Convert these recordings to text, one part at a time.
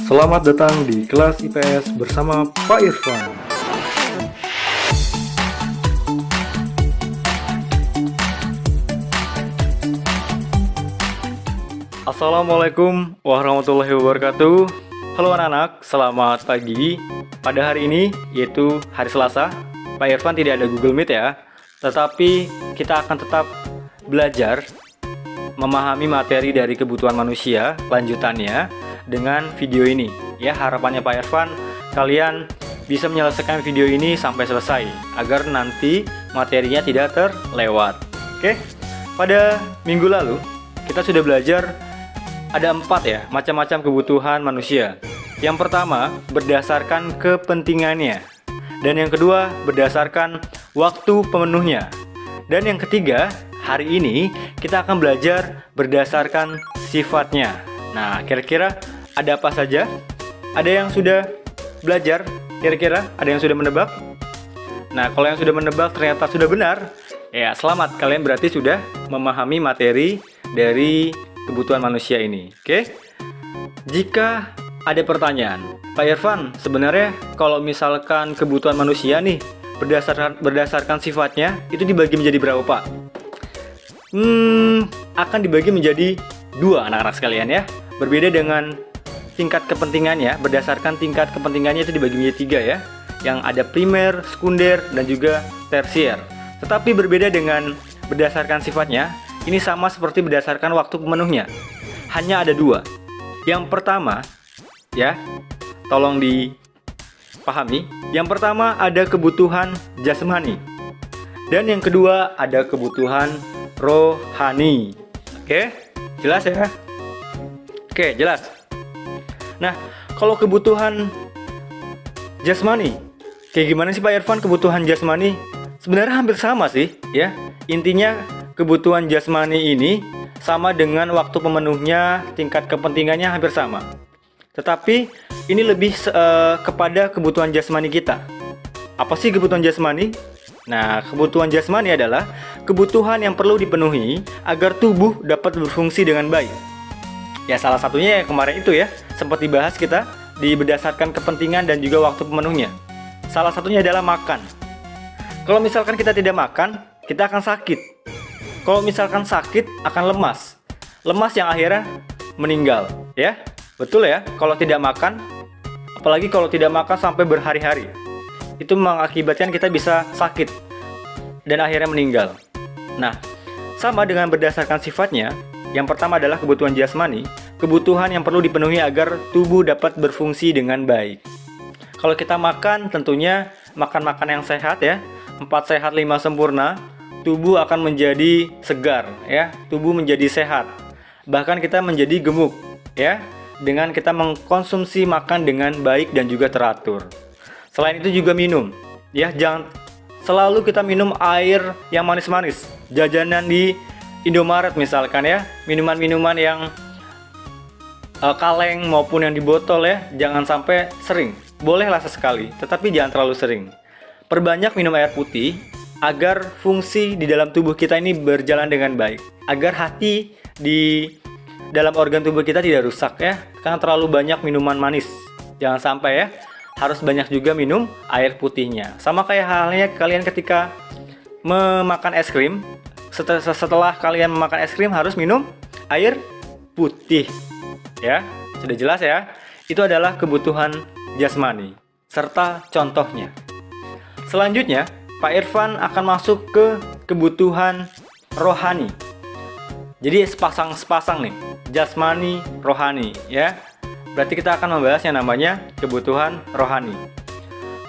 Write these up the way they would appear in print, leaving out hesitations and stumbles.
Selamat datang di kelas IPS bersama Pak Irfan. Assalamualaikum warahmatullahi wabarakatuh. Halo anak-anak, selamat pagi. Pada hari ini, yaitu hari Selasa, Pak Irfan tidak ada Google Meet ya. Tetapi kita akan tetap belajar memahami materi dari kebutuhan manusia lanjutannya dengan video ini. Ya, harapannya Pak Irfan kalian bisa menyelesaikan video ini sampai selesai agar nanti materinya tidak terlewat. Oke. Pada minggu lalu kita sudah belajar ada 4 ya macam-macam kebutuhan manusia. Yang pertama berdasarkan kepentingannya, dan yang kedua berdasarkan waktu pemenuhnya, dan yang ketiga hari ini kita akan belajar berdasarkan sifatnya. Nah, kira-kira ada apa saja? Ada yang sudah belajar? Kira-kira ada yang sudah menebak? Nah, kalau yang sudah menebak ternyata sudah benar, ya selamat, kalian berarti sudah memahami materi dari kebutuhan manusia ini. Oke? Jika ada pertanyaan, Pak Irfan, sebenarnya kalau misalkan kebutuhan manusia nih berdasarkan sifatnya itu dibagi menjadi berapa, Pak? Akan dibagi menjadi 2 anak-anak sekalian ya. Berbeda dengan tingkat kepentingannya, berdasarkan tingkat kepentingannya itu dibagi menjadi 3 ya. Yang ada primer, sekunder, dan juga tersier. Tetapi berbeda dengan berdasarkan sifatnya, ini sama seperti berdasarkan waktu pemenuhnya. Hanya ada 2. Yang pertama, ya, tolong dipahami. Yang pertama ada kebutuhan jasmani. Dan yang kedua ada kebutuhan rohani. Oke, jelas ya? Oke, jelas. Nah, kalau kebutuhan jasmani, kayak gimana sih Pak Irfan kebutuhan jasmani? Sebenarnya hampir sama sih, ya. Intinya kebutuhan jasmani ini sama dengan waktu pemenuhnya, tingkat kepentingannya hampir sama. Tetapi ini lebih kepada kebutuhan jasmani kita. Apa sih kebutuhan jasmani? Nah, kebutuhan jasmani adalah kebutuhan yang perlu dipenuhi agar tubuh dapat berfungsi dengan baik. Ya, salah satunya yang kemarin itu ya, sempat dibahas kita berdasarkan kepentingan dan juga waktu pemenuhnya. Salah satunya adalah makan. Kalau misalkan kita tidak makan, kita akan sakit. Kalau misalkan sakit, akan lemas. Lemas yang akhirnya meninggal, ya. Betul ya, kalau tidak makan, apalagi kalau tidak makan sampai berhari-hari, itu mengakibatkan kita bisa sakit dan akhirnya meninggal. Nah, sama dengan berdasarkan sifatnya, yang pertama adalah kebutuhan jasmani, kebutuhan yang perlu dipenuhi agar tubuh dapat berfungsi dengan baik. Kalau kita makan, tentunya makan-makan yang sehat ya, 4 sehat 5 sempurna, tubuh akan menjadi segar ya, tubuh menjadi sehat. Bahkan kita menjadi gemuk ya, dengan kita mengkonsumsi makan dengan baik dan juga teratur. Selain itu juga minum, ya jangan selalu kita minum air yang manis-manis, jajanan di Indomaret misalkan ya, minuman-minuman yang kaleng maupun yang di botol ya, jangan sampai sering. Bolehlah sesekali, tetapi jangan terlalu sering. Perbanyak minum air putih agar fungsi di dalam tubuh kita ini berjalan dengan baik, agar hati di dalam organ tubuh kita tidak rusak ya, karena terlalu banyak minuman manis. Jangan sampai ya. Harus banyak juga minum air putihnya. Sama kayak halnya kalian ketika memakan es krim. Setelah kalian memakan es krim harus minum air putih. Ya, sudah jelas ya. Itu adalah kebutuhan jasmani serta contohnya. Selanjutnya, Pak Irfan akan masuk ke kebutuhan rohani. Jadi sepasang nih, jasmani, rohani ya. Berarti kita akan membahas yang namanya kebutuhan rohani.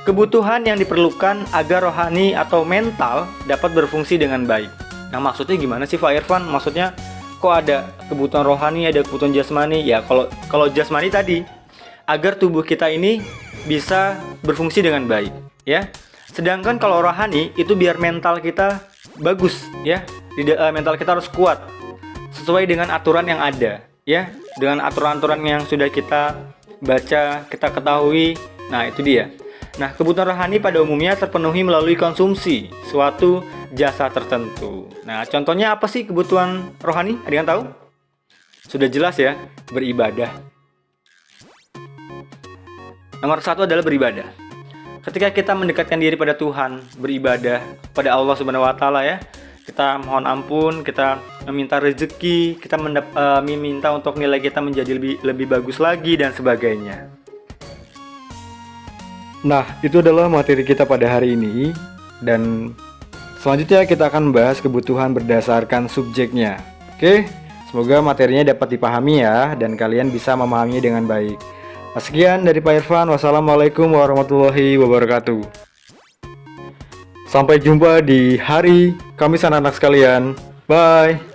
Kebutuhan yang diperlukan agar rohani atau mental dapat berfungsi dengan baik. Nah, maksudnya gimana sih Pak Irfan? Maksudnya kok ada kebutuhan rohani, ada kebutuhan jasmani? Ya, kalau jasmani tadi agar tubuh kita ini bisa berfungsi dengan baik, ya. Sedangkan kalau rohani itu biar mental kita bagus, ya. Mental kita harus kuat sesuai dengan aturan yang ada, ya. Dengan aturan-aturan yang sudah kita baca, kita ketahui. Nah, itu dia. Nah, kebutuhan rohani pada umumnya terpenuhi melalui konsumsi suatu jasa tertentu. Nah, contohnya apa sih kebutuhan rohani? Ada yang tahu? Sudah jelas ya, beribadah. Nomor satu adalah beribadah. Ketika kita mendekatkan diri pada Tuhan, beribadah pada Allah Subhanahu wa taala ya, kita mohon ampun, kita meminta rezeki, kita meminta untuk nilai kita menjadi lebih bagus lagi dan sebagainya. Nah, itu adalah materi kita pada hari ini, dan selanjutnya kita akan membahas kebutuhan berdasarkan subjeknya. Oke, semoga materinya dapat dipahami ya, dan kalian bisa memahaminya dengan baik. Sekian dari Pak Irfan. Wassalamualaikum warahmatullahi wabarakatuh. Sampai jumpa di hari Kamis anak-anak sekalian. Bye.